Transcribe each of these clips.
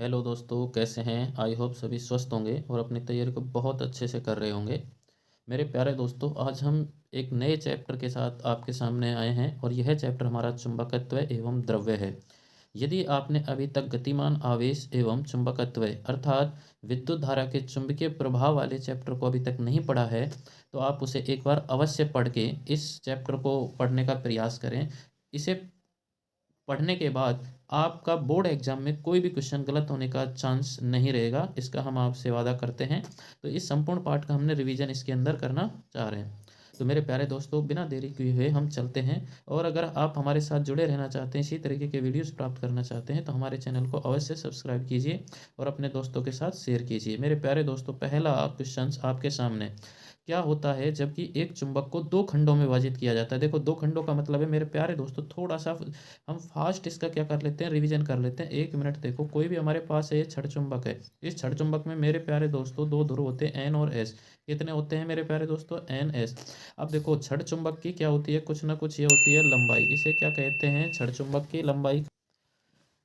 Hello दोस्तों, कैसे हैं? आई होप सभी स्वस्थ होंगे और अपनी तैयारी को बहुत अच्छे से कर रहे होंगे। मेरे प्यारे दोस्तों, आज हम एक नए चैप्टर के साथ आपके सामने आए हैं और यह चैप्टर हमारा चुंबकत्व एवं द्रव्य है। यदि आपने अभी तक गतिमान आवेश एवं चुंबकत्व अर्थात विद्युत धारा के चुंबकीय प्रभाव वाले चैप्टर को अभी तक नहीं पढ़ा है, तो आप उसे एक बार अवश्य पढ़ के इस चैप्टर को पढ़ने का प्रयास करें। इसे पढ़ने के बाद आपका बोर्ड एग्जाम में कोई भी क्वेश्चन गलत होने का चांस नहीं रहेगा, इसका हम आपसे वादा करते हैं। तो इस संपूर्ण पाठ का हमने रिवीजन इसके अंदर करना चाह रहे हैं। तो मेरे प्यारे दोस्तों, बिना देरी किए हुए हम चलते हैं। और अगर आप हमारे साथ जुड़े रहना चाहते हैं, इसी तरीके के वीडियोस प्राप्त करना चाहते हैं, तो हमारे चैनल को अवश्य सब्सक्राइब कीजिए और अपने दोस्तों के साथ शेयर कीजिए। मेरे प्यारे दोस्तों, पहला क्वेश्चन आपके सामने, क्या होता है जबकि एक चुंबक को दो खंडों में विभाजित किया जाता है? देखो, दो खंडों का मतलब है मेरे प्यारे दोस्तों, थोड़ा सा हम फास्ट इसका क्या कर लेते हैं, रिवीजन कर लेते हैं। 1 मिनट देखो, कोई भी हमारे पास है, ये छड़ चुंबक है। इस छड़ चुंबक में मेरे प्यारे दोस्तों दो ध्रुव होते हैं, एन और एस। कितने होते हैं मेरे प्यारे दोस्तों? N S. अब देखो, छड़ चुंबक की क्या होती है, कुछ ना कुछ ये होती है लंबाई। इसे क्या कहते हैं? छड़ चुंबक की लंबाई।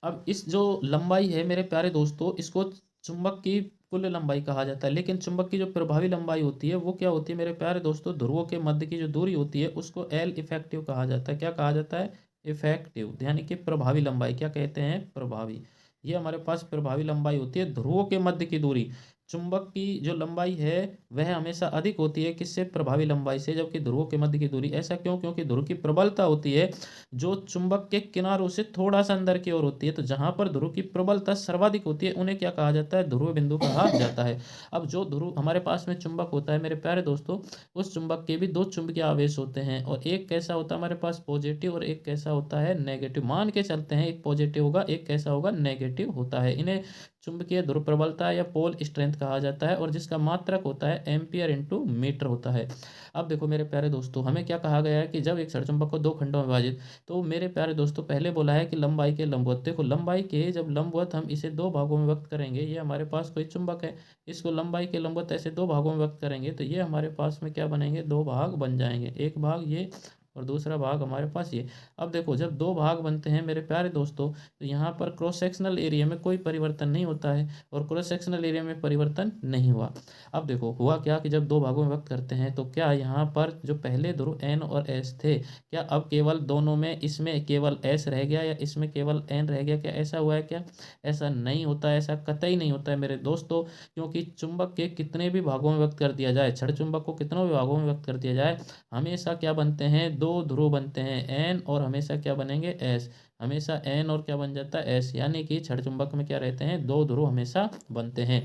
अब इस जो लंबाई है मेरे प्यारे दोस्तों, इसको चुंबक की कुल लंबाई कहा जाता है। लेकिन चुंबक की जो प्रभावी लंबाई होती है वो क्या होती है मेरे प्यारे दोस्तों? ध्रुवों के मध्य की जो दूरी होती है उसको एल इफेक्टिव कहा जाता है। क्या कहा जाता है? इफेक्टिव, यानी कि प्रभावी लंबाई। क्या कहते हैं? प्रभावी। ये हमारे पास प्रभावी लंबाई होती है, ध्रुवों के मध्य की दूरी। चुंबक की जो लंबाई है वह हमेशा अधिक होती है किससे? प्रभावी लंबाई से, जबकि ध्रुवों के मध्य की दूरी। ऐसा क्यों? क्योंकि ध्रुव की प्रबलता होती है जो चुंबक के किनारों से थोड़ा सा अंदर की ओर होती है। तो जहां पर ध्रुव की प्रबलता सर्वाधिक होती है उन्हें क्या कहा जाता है? ध्रुव बिंदु कहा जाता है। अब जो ध्रुव हमारे पास में चुंबक होता है मेरे प्यारे दोस्तों, उस चुंबक के भी दो चुंबकीय आवेश होते हैं, और एक कैसा होता है हमारे पास? पॉजिटिव, और एक कैसा होता है? नेगेटिव। मान के चलते हैं एक पॉजिटिव होगा, एक कैसा होगा? नेगेटिव होता है। इन्हें चुंबकीय ध्रुव प्रबलता या पोल स्ट्रेंथ कहा जाता है, और जिसका मात्रक होता है एम्पियर इंटू मीटर होता है। अब देखो मेरे प्यारे दोस्तों, हमें क्या कहा गया है कि जब एक सड़चुंबक को दो खंडों में विभाजित, तो मेरे प्यारे दोस्तों पहले बोला है कि लंबाई के लंबवत। देखो, लंबाई के जब लंबवत हम इसे दो भागों में व्यक्त करेंगे, ये हमारे पास कोई चुंबक है, इसको लंबाई के लंबवत ऐसे दो भागों में व्यक्त करेंगे, तो ये हमारे पास में क्या बनेंगे? दो भाग बन जाएंगे। एक भाग ये और दूसरा भाग हमारे पास ये। अब देखो, जब दो भाग बनते हैं मेरे प्यारे दोस्तों, तो यहाँ पर क्रॉस सेक्शनल एरिया में कोई परिवर्तन नहीं होता है, और क्रॉस सेक्शनल एरिया में परिवर्तन नहीं हुआ। अब देखो हुआ क्या कि जब दो भागों में व्यक्त करते हैं, तो क्या यहाँ पर जो पहले ध्रुव एन और एस थे, क्या अब केवल दोनों में, इसमें केवल एस रह गया या इसमें केवल एन रह गया? क्या ऐसा हुआ है क्या? ऐसा नहीं होता है, ऐसा कतई नहीं होता है मेरे दोस्तों। क्योंकि चुंबक के कितने भी भागों में व्यक्त कर दिया जाए, छड़ चुंबक को कितनों भी भागों में व्यक्त कर दिया जाए, हमेशा क्या बनते हैं? दो ध्रुव बनते हैं, एन, और हमेशा क्या बनेंगे? एस। हमेशा एन और क्या बन जाता है? एस। यानी कि छड़ चुंबक में क्या रहते हैं? दो ध्रुव हमेशा बनते हैं।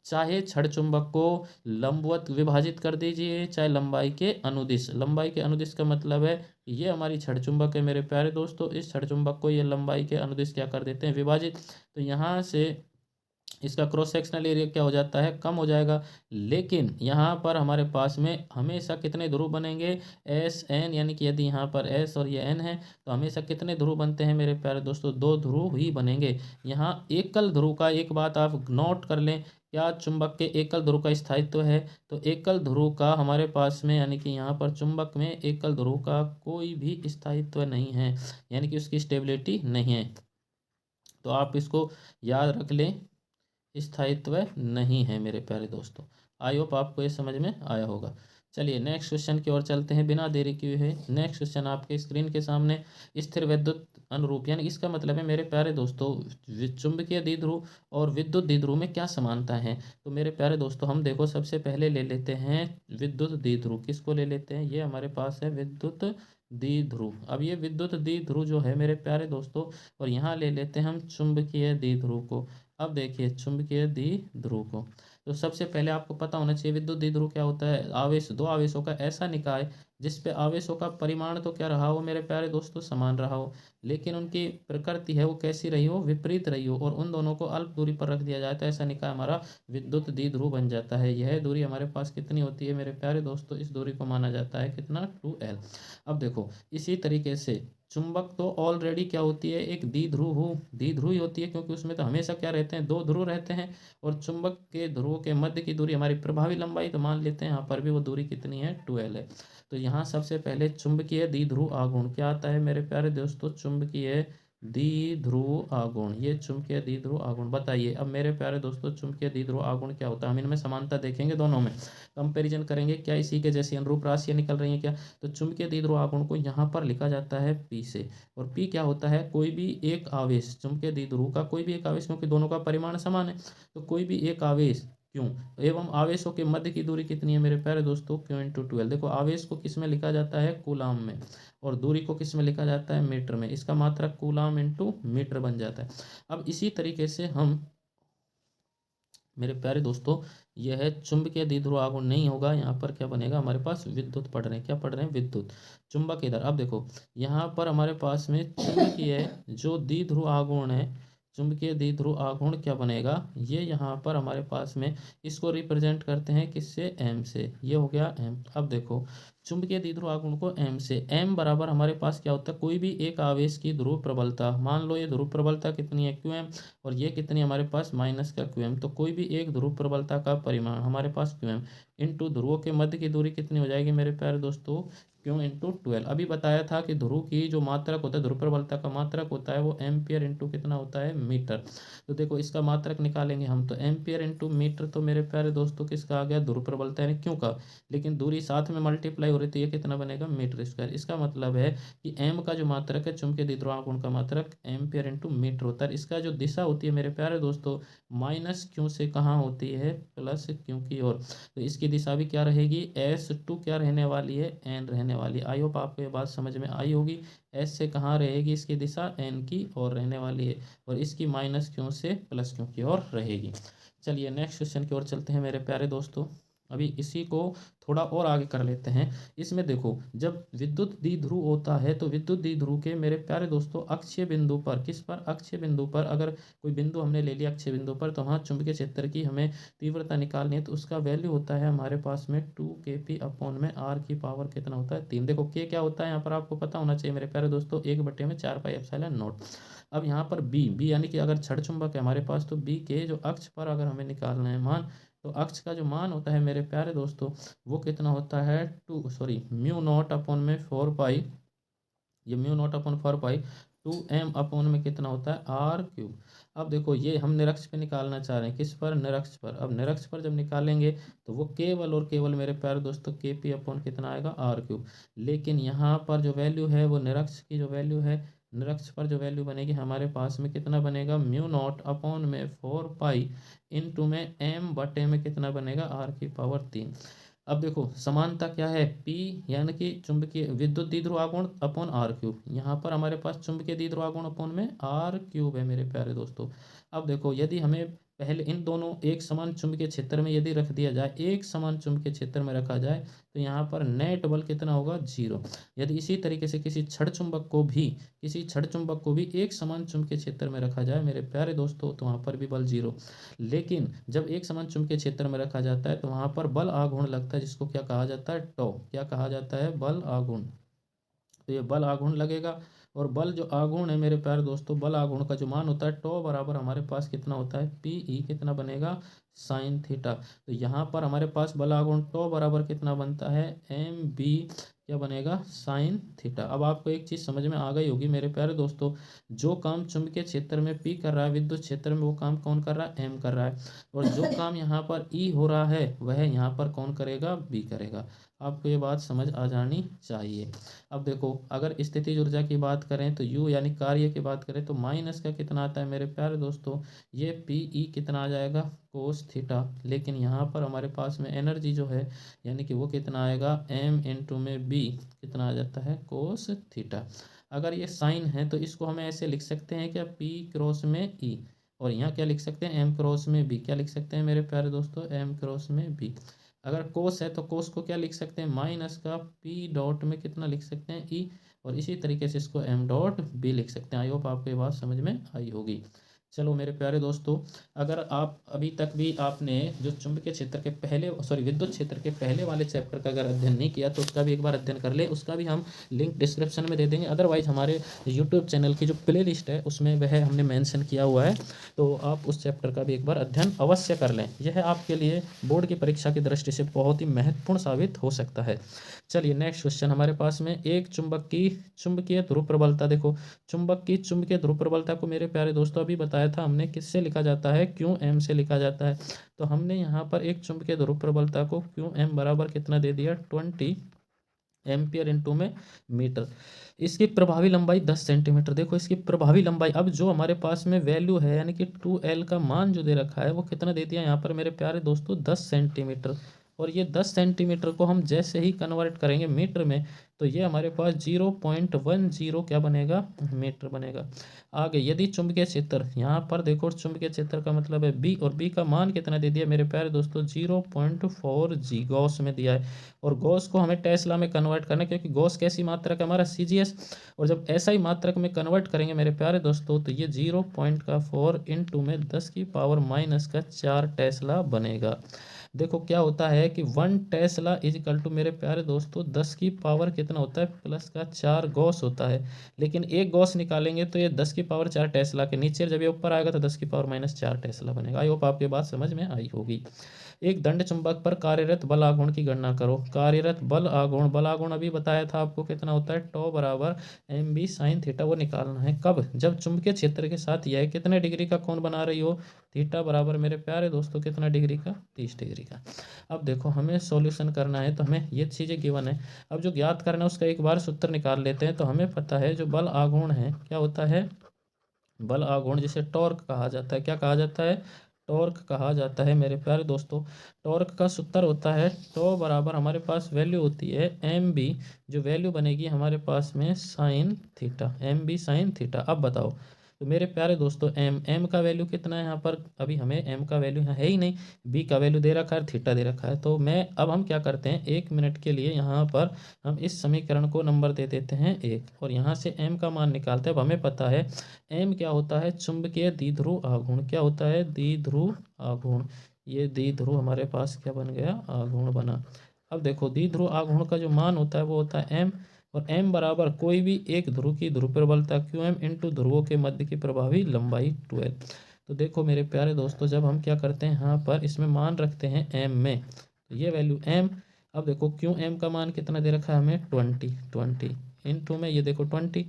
चाहे छड़ चुंबक को लंबवत विभाजित कर दीजिए, चाहे लंबाई के अनुदिश। लंबाई के अनुदिश का मतलब है ये हमारी छड़ चुंबक है मेरे प्यारे दोस्तों, इस छड़ चुंबक को ये लंबाई के अनुदिश क्या कर देते हैं? विभाजित। तो यहाँ से इसका क्रॉस सेक्शनल एरिया क्या हो जाता है? कम हो जाएगा। लेकिन यहाँ पर हमारे पास में हमेशा कितने ध्रुव बनेंगे? एस एन, यानी कि यदि यहाँ पर एस और ये एन है, तो हमेशा कितने ध्रुव बनते हैं मेरे प्यारे दोस्तों? दो ध्रुव ही बनेंगे। यहाँ एकल ध्रुव का एक बात आप नोट कर लें, क्या चुंबक के एकल ध्रुव का स्थायित्व है? तो एकल ध्रुव का हमारे पास में, यानी कि यहाँ पर चुंबक में एकल ध्रुव का कोई भी स्थायित्व नहीं है, यानी कि उसकी स्टेबिलिटी नहीं है। तो आप इसको याद रख लें, स्थायित्व नहीं है मेरे प्यारे दोस्तों। आई होप आपको ये समझ में आया होगा। चलिए नेक्स्ट क्वेश्चन की ओर चलते हैं बिना देरी किए हुए। नेक्स्ट क्वेश्चन आपके स्क्रीन के सामने, स्थिर विद्युत अनुरूप, यानी इसका मतलब है मेरे प्यारे दोस्तों, चुंबकीय द्विध्रुव और विद्युत द्विध्रुव में क्या समानता है? तो मेरे प्यारे दोस्तों, हम देखो सबसे पहले ले लेते हैं विद्युत द्विध्रुव। किसको ले लेते हैं? ये हमारे पास है विद्युत द्विध्रुव। अब ये विद्युत द्विध्रुव जो है मेरे प्यारे दोस्तों, और यहाँ ले लेते हैं हम चुंबकीय द्विध्रुव को। अब देखिए चुंबकीय द्विध्रुव को, तो सबसे पहले आपको पता होना चाहिए विद्युत द्विध्रुव क्या होता है। आवेश, दो आवेशों का ऐसा निकाय जिस पे आवेशों का परिमाण तो क्या रहा हो मेरे प्यारे दोस्तों? समान रहा हो, लेकिन उनकी प्रकृति है वो कैसी रही हो? विपरीत रही हो, और उन दोनों को अल्प दूरी पर रख दिया जाए तो ऐसा निकाय हमारा विद्युत द्विध्रुव बन जाता है। यह दूरी हमारे पास कितनी होती है मेरे प्यारे दोस्तों? इस दूरी को माना जाता है कितना? 2L। अब देखो इसी तरीके से चुंबक तो ऑलरेडी क्या होती है? एक द्विध्रुव ही होती है, क्योंकि उसमें तो हमेशा क्या रहते हैं? दो ध्रुव रहते हैं। और चुंबक के ध्रुवों के मध्य की दूरी हमारी प्रभावी लंबाई, तो मान लेते हैं यहाँ पर भी वो दूरी कितनी है? 2L है। तो यहाँ सबसे पहले चुंबकीय द्विध्रुव आघूर्ण क्या आता है मेरे प्यारे दोस्तों? चुंबकीय द्विध्रुव आघूर्ण, ये चुंबकीय द्विध्रुव आघूर्ण। बताइए अब मेरे प्यारे दोस्तों, चुंबकीय द्विध्रुव आघूर्ण क्या होता है? हम इनमें समानता देखेंगे, दोनों में कंपैरिजन करेंगे, क्या इसी के जैसी अनुरूप राशियां निकल रही हैं क्या? तो चुंबकीय द्विध्रुव आघूर्ण को यहाँ पर लिखा जाता है P से। और P क्या होता है? कोई भी एक आवेश, चुंबकीय द्विध्रुव का कोई भी एक आवेश, क्योंकि दोनों का परिमाण समान है, तो कोई भी एक आवेश क्यों एवं आवेशों के मध्य की दूरी कितनी है मेरे प्यारे दोस्तों? Q×12। देखो आवेश को किस में लिखा जाता है? कूलाम में। और दूरी को किस में लिखा जाता है? मीटर में। इसका मात्रक कूलाम इंटू मीटर बन जाता है। अब इसी तरीके से हम मेरे प्यारे दोस्तों, यह चुंबकीय द्विध्रुव आघूर्ण नहीं होगा, यहाँ पर क्या बनेगा? हमारे पास विद्युत पढ़ रहे हैं, क्या पढ़ रहे हैं? विद्युत। चुंबक इधर। अब देखो यहाँ पर हमारे पास में चुंबकीय जो द्विध्रुव आघूर्ण है, चुंबकीय द्विध्रुव आघूर्ण क्या बनेगा? ये यहाँ पर हमारे पास में इसको रिप्रेजेंट करते हैं किससे? एम से। ये हो गया एम। अब देखो चुंबकीय द्विध्रुव आघूर्ण को एम से, एम बराबर हमारे पास क्या होता है? कोई भी एक आवेश की ध्रुव प्रबलता, मान लो ये ध्रुव प्रबलता कितनी है? QM। और ये कितनी हमारे पास? माइनस का QM। तो कोई भी एक ध्रुव प्रबलता का परिमाण हमारे पास QM इंटू ध्रुवों के मध्य की दूरी कितनी हो जाएगी मेरे प्यारे दोस्तों? Q×12। अभी बताया था कि ध्रुव की जो मात्रक होता है, ध्रुव प्रबलता का मात्रक होता है वो एम्पियर इंटू कितना होता है? मीटर। तो देखो इसका मात्रक निकालेंगे हम, तो एम्पियर इंटू मीटर, तो मेरे प्यारे दोस्तों किसका आ गया? ध्रुव प्रबलता यानी क्यों का, लेकिन दूरी साथ में मल्टीप्लाई हो रही, तो ये कितना बनेगा? Metre square. इसका मतलब है कि एम का जो मात्रक है चुंबकीय द्विध्रुव आघूर्ण का मात्रक एम्पियर इंटू मीटर होता है। इसका जो दिशा होती है मेरे प्यारे दोस्तों, माइनस क्यू से कहाँ होती है? प्लस क्यू की ओर। तो इसकी दिशा भी क्या रहेगी? S2 क्या रहने वाली है? एन रहने वाली। आई होप आपको ये बात समझ में आई होगी। एस से कहाँ रहेगी इसकी दिशा? एन की ओर रहने वाली है। और इसकी माइनस क्यू से प्लस क्यू की ओर रहेगी। चलिए नेक्स्ट क्वेश्चन की ओर चलते हैं मेरे प्यारे दोस्तों। अभी इसी को थोड़ा और आगे कर लेते हैं। इसमें देखो जब विद्युत द्विध्रुव होता है, तो विद्युत द्विध्रुव के मेरे प्यारे दोस्तों अक्षीय बिंदु पर, किस पर? अक्षीय बिंदु पर। अगर कोई बिंदु हमने ले लिया अक्षीय बिंदु पर, तो वहाँ चुंबकीय क्षेत्र की हमें तीव्रता निकालनी है, तो उसका वैल्यू होता है हमारे पास में 2kp/r की पावर कितना होता है? 3। देखो के क्या होता है यहाँ पर आपको पता होना चाहिए मेरे प्यारे दोस्तों, 1/4πε0। अब यहाँ पर बी, बी यानी कि अगर छड़ चुंबक है हमारे पास, तो बी के जो अक्ष पर अगर हमें निकालना है मान, तो अक्ष का जो मान होता है मेरे प्यारे दोस्तों, वो कितना होता है? म्यू0/4 पाई। ये म्यू0/4 पाई 2m में कितना होता है? R3। अब देखो ये हम निरक्ष पे निकालना चाह रहे हैं, किस पर? निरक्ष पर। अब निरक्ष पर जब निकालेंगे तो वो केवल और केवल मेरे प्यारे दोस्तों KP/ कितना आएगा? R3। लेकिन यहाँ पर जो वैल्यू है वो निरक्ष की जो वैल्यू है, निरक्ष पर जो वैल्यू बनेगी हमारे पास में कितना बनेगा? म्यू0/4 पाई इंटू में m बटे में कितना बनेगा? R3। अब देखो समानता क्या है? P यानी कि चुंबकीय विद्युत द्विध्रुव आघूर्ण अपॉन R3। यहाँ पर हमारे पास चुंबकीय द्विध्रुव आघूर्ण अपॉन में R3 है मेरे प्यारे दोस्तों। अब देखो यदि हमें पहले इन दोनों एक समान चुंबकीय क्षेत्र में यदि रख दिया जाए, एक समान चुंबकीय क्षेत्र में रखा जाए, तो यहाँ पर नेट बल कितना होगा? 0। यदि इसी तरीके से किसी छड़ चुंबक को भी एक समान चुंबकीय क्षेत्र में रखा जाए मेरे प्यारे दोस्तों, तो वहाँ पर भी बल 0। लेकिन जब एक समान चुंबकीय क्षेत्र में रखा जाता है, तो वहां पर बल आघूर्ण लगता है, जिसको क्या कहा जाता है? टॉ। क्या कहा जाता है? बल आघूर्ण। तो ये बल आघूर्ण लगेगा। और बल जो आघूर्ण है मेरे प्यारे दोस्तों, बल आघूर्ण का जो मान होता है टॉ बराबर हमारे पास कितना होता है? PE कितना बनेगा? Sine theta. तो यहाँ पर हमारे पास बल आघूर्ण टॉ बराबर कितना बनता है? MB क्या बनेगा? Sign theta. अब आपको एक चीज समझ में आ गई होगी मेरे प्यारे दोस्तों, जो काम चुंबकीय क्षेत्र में P कर रहा है, विद्युत क्षेत्र में वो काम कौन कर रहा है? M कर रहा है। और जो काम यहाँ पर E हो रहा है, वह यहाँ पर कौन करेगा? B करेगा। आपको ये बात समझ आ जानी चाहिए। अब देखो अगर स्थितिज ऊर्जा की बात करें, तो U यानी कार्य की बात करें, तो माइनस का कितना आता है मेरे प्यारे दोस्तों? ये PE कितना आ जाएगा? Cos theta. लेकिन यहाँ पर हमारे पास में एनर्जी जो है, यानी कि वो कितना आएगा? M इंटू में B कितना आ जाता है? Cos theta. अगर ये साइन है तो इसको हम ऐसे लिख सकते हैं क्या? P×में E। और यहाँ क्या लिख सकते हैं? M×में B। क्या लिख सकते हैं मेरे प्यारे दोस्तों? M×में B। अगर कोस है तो कोस को क्या लिख सकते हैं? माइनस का P डॉट में कितना लिख सकते हैं? E। और इसी तरीके से इसको M.B लिख सकते हैं। आई होप आपको ये बात समझ में आई होगी। चलो मेरे प्यारे दोस्तों, अगर आप अभी तक भी आपने जो चुंबकीय क्षेत्र के पहले विद्युत क्षेत्र के पहले वाले चैप्टर का अगर अध्ययन नहीं किया तो उसका भी एक बार अध्ययन कर ले। उसका भी हम लिंक डिस्क्रिप्शन में दे देंगे। अदरवाइज़ हमारे यूट्यूब चैनल की जो प्ले लिस्ट है उसमें वह हमने मेंशन किया हुआ है, तो आप उस चैप्टर का भी एक बार अध्ययन अवश्य कर लें। यह आपके लिए बोर्ड की परीक्षा की दृष्टि से बहुत ही महत्वपूर्ण साबित हो सकता है। चलिए नेक्स्ट क्वेश्चन हमारे पास में, एक चुंबक की चुंबकीय ध्रुव प्रबलता। देखो चुंबक की चुंबकीय ध्रुव प्रबलता को मेरे प्यारे दोस्तों अभी बताया था हमने, किससे लिखा जाता है, क्यू एम से लिखा जाता है। तो हमने यहाँ पर एक चुंबकीय ध्रुव प्रबलता को क्यू एम बराबर कितना दे दिया, 20 एम्पियर इंटू में मीटर। इसकी प्रभावी लंबाई 10 सेंटीमीटर। देखो इसकी प्रभावी लंबाई, अब जो हमारे पास में वैल्यू है यानी कि 2L का मान जो दे रखा है वो कितना दे दिया यहाँ पर मेरे प्यारे दोस्तों, 10 सेंटीमीटर। और ये 10 सेंटीमीटर को हम जैसे ही कन्वर्ट करेंगे मीटर में तो ये हमारे पास 0.10 क्या बनेगा, मीटर बनेगा। आगे यदि चुंबकीय क्षेत्र, यहाँ पर देखो चुंबकीय क्षेत्र का मतलब है बी, और बी का मान कितना दे दिया मेरे प्यारे दोस्तों, 0.4 गॉस में दिया है। और गॉस को हमें टेस्ला में कन्वर्ट करना है, क्योंकि गॉस कैसी मात्रक है, हमारा सीजीएस। और जब ऐसा ही मात्रक में कन्वर्ट करेंगे मेरे प्यारे दोस्तों तो ये 0.4 इंटू में 10⁻⁴ टेस्ला बनेगा। देखो क्या होता है कि 1 टेस्ला इज इक्वल टू मेरे प्यारे दोस्तों 10 की पावर कितना होता है, +4 गॉस होता है। लेकिन एक गॉस निकालेंगे तो ये 10⁻4 टेस्ला के नीचे, जब ये ऊपर आएगा तो 10⁻⁻4 टेस्ला बनेगा। आई होप आपके बात समझ में आई होगी। एक दंड चुंबक पर कार्यरत बल आघूर्ण की गणना करो। कार्यरत बल आघूर्ण, बल आघूर्ण अभी बताया था आपको कितना होता है, टॉ बराबर mb sin थीटा, वो निकालना है। कब, जब चुंबकीय क्षेत्र के साथ यह कितने डिग्री का कोण बना रही हो, थीटा बराबर मेरे प्यारे दोस्तों कितना डिग्री का, 30 डिग्री का। अब देखो हमें सॉल्यूशन करना है तो हमें ये चीज़ें गिवन है। अब जो ज्ञात करना है उसका एक बार सूत्र निकाल लेते हैं। तो हमें पता है जो बल आघूर्ण है क्या होता है, बल आघूर्ण जिसे टॉर्क कहा जाता है, क्या कहा जाता है, टॉर्क कहा जाता है मेरे प्यारे दोस्तों। टॉर्क का सूत्र होता है टॉ बराबर हमारे पास वैल्यू होती है एम बी, जो वैल्यू बनेगी हमारे पास में sine theta, M B sine theta. अब बताओ तो मेरे प्यारे दोस्तों एम का वैल्यू कितना है यहाँ पर, अभी हमें एम का वैल्यू यहाँ है ही नहीं, बी का वैल्यू दे रखा है, थीटा दे रखा है। तो मैं अब हम क्या करते हैं, 1 मिनट के लिए यहाँ पर हम इस समीकरण को नंबर दे देते हैं 1, और यहाँ से एम का मान निकालते हैं। अब हमें पता है एम क्या होता है, चुंबकीय द्विध्रुव आघूर्ण। क्या होता है, द्विध्रुव आघूर्ण। ये द्विध्रुव हमारे पास क्या बन गया, आघूर्ण बना। अब देखो द्विध्रुव आघूर्ण का जो मान होता है वो होता है एम, और एम बराबर कोई भी एक ध्रुव की ध्रुव प्रबलता क्यू एम इंटू ध्रुवों के मध्य की प्रभावी लंबाई 12। तो देखो मेरे प्यारे दोस्तों जब हम क्या करते हैं यहाँ पर इसमें मान रखते हैं एम में, तो ये वैल्यू एम। अब देखो क्यू एम का मान कितना दे रखा है हमें, 20 इंटू में ये देखो 20,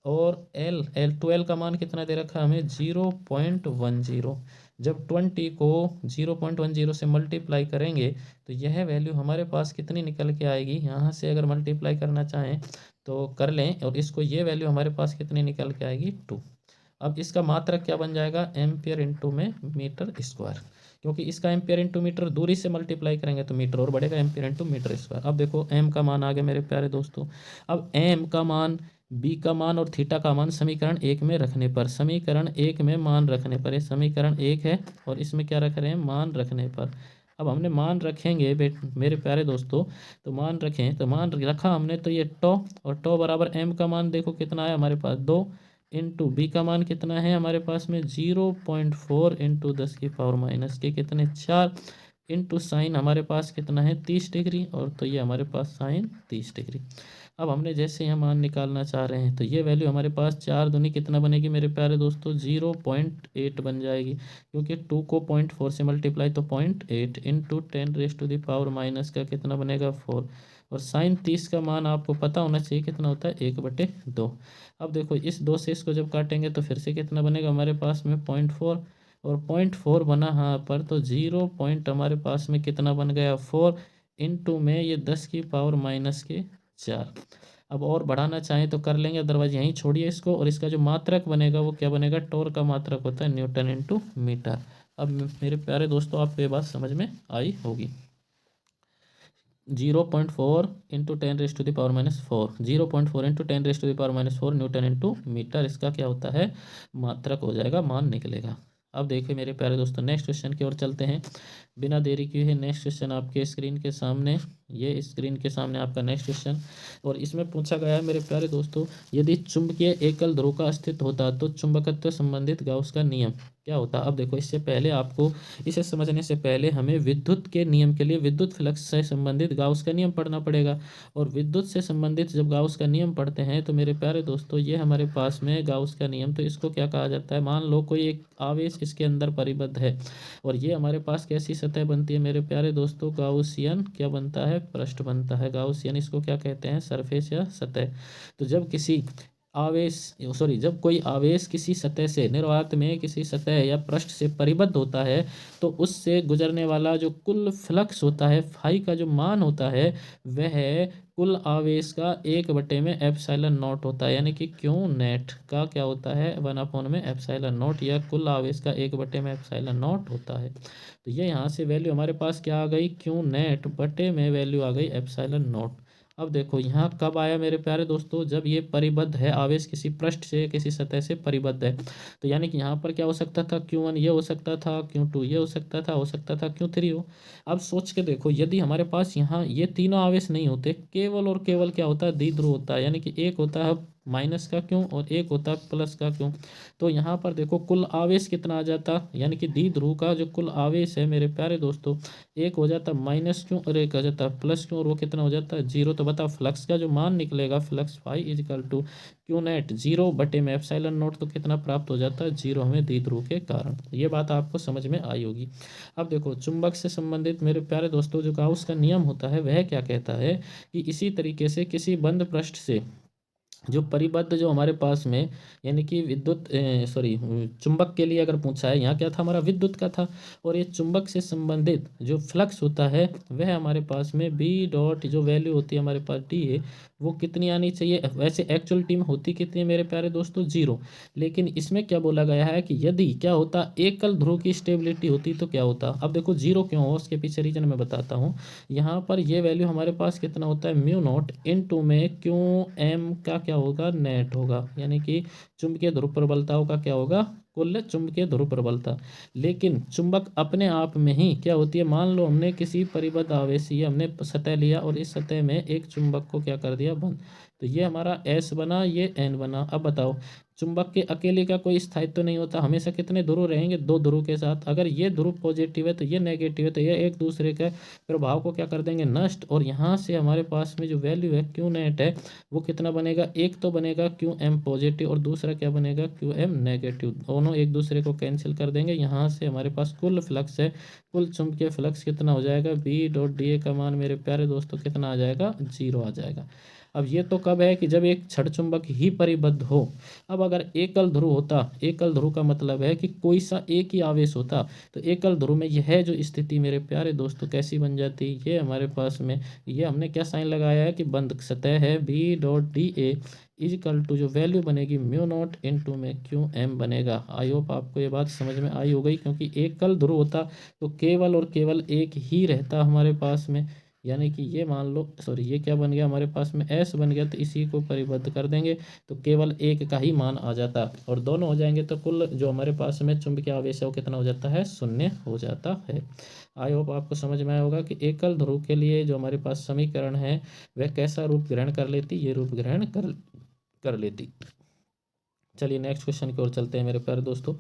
और एल 12 का मान कितना दे रखा है हमें, 0.10। जब 20 को 0.10 से मल्टीप्लाई करेंगे तो यह वैल्यू हमारे पास कितनी निकल के आएगी, यहाँ से अगर मल्टीप्लाई करना चाहें तो कर लें, और इसको ये वैल्यू हमारे पास कितनी निकल के आएगी, 2। अब इसका मात्रक क्या बन जाएगा, एम्पियर इंटू में मीटर स्क्वायर, क्योंकि इसका एम्पियर इंटू मीटर दूरी से मल्टीप्लाई करेंगे तो मीटर और बढ़ेगा, एम्पियर इंटू मीटर स्क्वायर। अब देखो एम का मान आ गया मेरे प्यारे दोस्तों। अब एम का मान, बी का मान और थीटा का मान समीकरण 1 में रखने पर, समीकरण 1 में मान रखने पर, ये समीकरण 1 है और इसमें क्या रख रहे हैं, मान रखने पर। अब हमने मान रखेंगे मेरे प्यारे दोस्तों, तो मान रखें, तो मान रखा हमने, तो ये टॉ, और टॉ बराबर एम का मान देखो कितना है हमारे पास 2, इंटू बी का मान कितना है हमारे पास में 0.4 इंटू 10⁻⁻के कितने 4, इंटू साइन हमारे पास कितना है 30 डिग्री, और तो ये हमारे पास साइन 30 डिग्री। अब हमने जैसे यहाँ मान निकालना चाह रहे हैं तो ये वैल्यू हमारे पास 4 दूनी कितना बनेगी मेरे प्यारे दोस्तों, 0.8 बन जाएगी, क्योंकि 2 को 0.4 से मल्टीप्लाई तो 0.8 इंटू 10⁻⁻ का कितना बनेगा 4, और साइन 30 का मान आपको पता होना चाहिए कितना होता है 1/2। अब देखो इस 2 से इसको जब काटेंगे तो फिर से कितना बनेगा हमारे पास में 0.4, और 0.4 बना यहाँ पर, तो 0 पॉइंट हमारे पास में कितना बन गया 4, इंटू में ये 10⁻⁻4। अब और बढ़ाना चाहें तो कर लेंगे, अदरवाइज यहीं छोड़िए इसको, और इसका जो मात्रक बनेगा वो क्या बनेगा, टॉर्क का मात्रक होता है न्यूटन इंटू मीटर। अब मेरे प्यारे दोस्तों आपको ये बात समझ में आई होगी। 0.4 into 10⁻⁻4, 0.4 into 10⁻⁻4 newton into metre, इसका क्या होता है, मात्रक हो जाएगा, मान निकलेगा। अब देखिए मेरे प्यारे दोस्तों नेक्स्ट क्वेश्चन की ओर चलते हैं, बिना देरी किए हुए नेक्स्ट क्वेश्चन आपके स्क्रीन के सामने ये स्क्रीन के सामने आपका नेक्स्ट क्वेश्चन, और इसमें पूछा गया है मेरे प्यारे दोस्तों, यदि चुंबकीय एकल ध्रुव का अस्तित्व होता तो चुंबकत्व संबंधित गाउस का नियम क्या होता। अब देखो, इससे पहले आपको, इसे समझने से पहले हमें विद्युत के नियम के लिए विद्युत फ्लक्स से संबंधित गाउस का नियम पढ़ना पड़ेगा। और विद्युत से संबंधित जब गाउस का नियम पढ़ते हैं तो मेरे प्यारे दोस्तों, ये हमारे पास में गाउस का नियम, तो इसको क्या कहा जाता है, मान लो कोई एक आवेश इसके अंदर परिबद्ध है और ये हमारे पास कैसी सतह बनती है मेरे प्यारे दोस्तों, गाउसियन क्या बनता है, पृष्ठ बनता है। गाउसियन इसको क्या कहते हैं, सरफेस या सतह। तो जब किसी आवेश जब कोई आवेश किसी सतह से, निर्वात में किसी सतह या पृष्ठ से परिबद्ध होता है तो उससे गुजरने वाला जो कुल फ्लक्स होता है, फाई का जो मान होता है, वह कुल आवेश का 1/में ε0 होता है, यानी कि क्यू नेट का क्या होता है, 1/में ε0, या कुल आवेश का 1/में होता है। तो ये यहाँ से वैल्यू हमारे पास क्या आ गई, क्यू नेट बटे में वैल्यू आ गई ε0। अब देखो यहाँ कब आया मेरे प्यारे दोस्तों, जब ये परिबद्ध है, आवेश किसी पृष्ठ से, किसी सतह से परिबद्ध है। तो यानी कि यहाँ पर क्या हो सकता था, Q1 ये हो सकता था, Q2 ये हो सकता था Q3 हो। अब सोच के देखो, यदि हमारे पास यहाँ ये तीनों आवेश नहीं होते, केवल और केवल क्या होता है, द्विध्रुव होता है, यानी कि एक होता है माइनस का क्यों और एक होता है प्लस का क्यों। तो यहाँ पर देखो कुल आवेश कितना आ जाता, यानी कि द्विध्रुव का जो कुल आवेश है मेरे प्यारे दोस्तों, एक हो जाता माइनस क्यों और एक हो जाता प्लस क्यों, और वो कितना हो जाता है, 0। तो बताओ फ्लक्स का जो मान निकलेगा, flux phi is equal to q net 0/में ε0, तो कितना प्राप्त हो जाता है, 0 हमें द्विध्रुव के कारण। ये बात आपको समझ में आई होगी। अब देखो, चुंबक से संबंधित मेरे प्यारे दोस्तों जो गाउस का नियम होता है वह क्या कहता है कि इसी तरीके से किसी बंद पृष्ठ से जो परिबद्ध, जो हमारे पास में, यानी कि विद्युत चुंबक के लिए अगर पूछा है, यहाँ क्या था हमारा, विद्युत का था। और ये चुंबक से संबंधित जो फ्लक्स होता है वह हमारे पास में बी डॉट, जो वैल्यू होती है हमारे पास डी है, वो कितनी आनी चाहिए, वैसे एक्चुअल टीम होती कितनी है मेरे प्यारे दोस्तों, 0। लेकिन इसमें क्या बोला गया है कि यदि क्या होता, एकल ध्रुव की स्टेबिलिटी होती तो क्या होता। अब देखो 0 क्यों हो, उसके पीछे रीजन मैं बताता हूँ। यहाँ पर ये वैल्यू हमारे पास कितना होता है, μ0 इन टू में क्यू एम का क्या होगा, नेट होगा, यानी कि चुंबकीय ध्रुव प्रबलताओं का क्या होगा, कुल चुंबकीय ध्रुव प्रबलता। लेकिन चुंबक अपने आप में ही क्या होती है, मान लो हमने किसी परिबद्ध आवेशी, हमने सतह लिया और इस सतह में एक चुंबक को क्या कर दिया, बंद। तो ये हमारा एस बना, ये एन बना। अब बताओ, चुंबक के अकेले का कोई स्थायित्व तो नहीं होता, हमेशा कितने ध्रुव रहेंगे, 2 ध्रुव के साथ। अगर ये ध्रुव पॉजिटिव है तो ये नेगेटिव है, तो ये एक दूसरे के प्रभाव को क्या कर देंगे, नष्ट। और यहाँ से हमारे पास में जो वैल्यू है क्यू नेट है, वो कितना बनेगा, एक तो बनेगा क्यू एम पॉजिटिव और दूसरा क्या बनेगा, क्यू एम नेगेटिव। दोनों एक दूसरे को कैंसिल कर देंगे। यहाँ से हमारे पास कुल फ्लक्स है, कुल चुंबकीय फ्लक्स कितना हो जाएगा, बी डॉट डी ए का मान मेरे प्यारे दोस्तों कितना आ जाएगा, 0 आ जाएगा। अब ये तो कब है कि जब एक छड़ चुंबक ही परिबद्ध हो। अब अगर एकल ध्रुव होता, एकल ध्रुव का मतलब है कि कोई सा एक ही आवेश होता, तो एकल ध्रुव में यह जो स्थिति मेरे प्यारे दोस्तों कैसी बन जाती, ये हमारे पास में, ये हमने क्या साइन लगाया है कि बंद सतह है, B dot D A equal to जो वैल्यू बनेगी μ0 इन टू में क्यू एम बनेगा। आई होप आपको ये बात समझ में आई हो गई, क्योंकि एकल ध्रुव होता तो केवल और केवल एक ही रहता हमारे पास में, यानी कि ये मान लो, ये क्या बन गया हमारे पास में, एस बन गया, तो इसी को परिबद्ध कर देंगे तो केवल एक का ही मान आ जाता, और दोनों हो जाएंगे तो कुल जो हमारे पास में चुंबकीय आवेश है वो कितना हो जाता है, 0 हो जाता है। आई होप आपको समझ में आया होगा कि एकल ध्रुव के लिए जो हमारे पास समीकरण है वह कैसा रूप ग्रहण कर लेती, ये रूप ग्रहण कर लेती। चलिए नेक्स्ट क्वेश्चन की ओर चलते हैं मेरे प्यारे दोस्तों।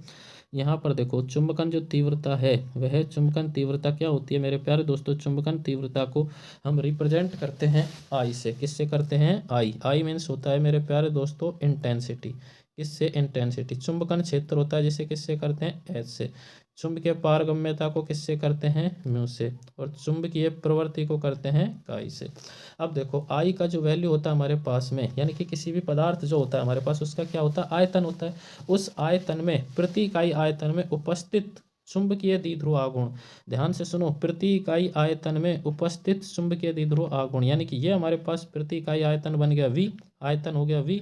यहाँ पर देखो, चुंबकन जो तीव्रता है, वह चुंबकन तीव्रता क्या होती है मेरे प्यारे दोस्तों, चुंबकन तीव्रता को हम रिप्रेजेंट करते हैं आई से। किससे करते हैं, आई मीन्स होता है मेरे प्यारे दोस्तों इंटेंसिटी। किससे, इंटेंसिटी। चुंबकन क्षेत्र होता है जिसे किससे करते हैं, एच से। चुंबकीय पारगम्यता को किससे करते हैं, म्यू से। और चुंबकीय प्रवृत्ति को करते हैं काई से। अब देखो, आई का जो वैल्यू होता है हमारे पास में, यानी कि किसी भी पदार्थ जो होता है हमारे पास, उसका क्या होता है, आयतन होता है। उस आयतन में, प्रति इकाई आयतन में उपस्थित चुंबकीय द्विध्रुव आघूर्ण, ध्यान से सुनो, प्रति इकाई आयतन में उपस्थित चुंबकीय द्विध्रुव आघूर्ण, यानी कि ये हमारे पास प्रति इकाई आयतन बन गया V, आयतन हो गया V।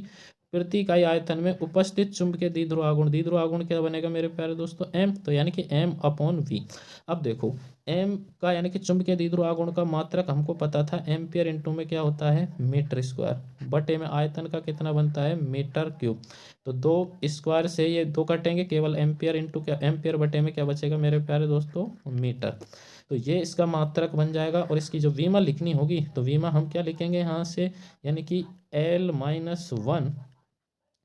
प्रति इकाई आयतन में उपस्थित चुंबकीय द्विध्रुव आघूर्ण, द्विध्रुव आघूर्ण क्या बनेगा मेरे प्यारे दोस्तों, M, तो यानी कि M/V। अब देखो, एम का यानी कि चुंबकीय द्विध्रुव आघूर्ण का मात्रक हमको पता था एम्पियर इंटू में क्या होता है मीटर स्क्वायर बटे में आयतन का कितना बनता है मीटर क्यूब। तो 2 स्क्वायर से ये 2 कटेंगे, केवल एम्पियर इंटू क्या एम्पियर बटे में क्या बचेगा मेरे प्यारे दोस्तों मीटर। तो ये इसका मात्रक बन जाएगा और इसकी जो वीमा लिखनी होगी तो वीमा हम क्या लिखेंगे यहाँ से यानी कि L-1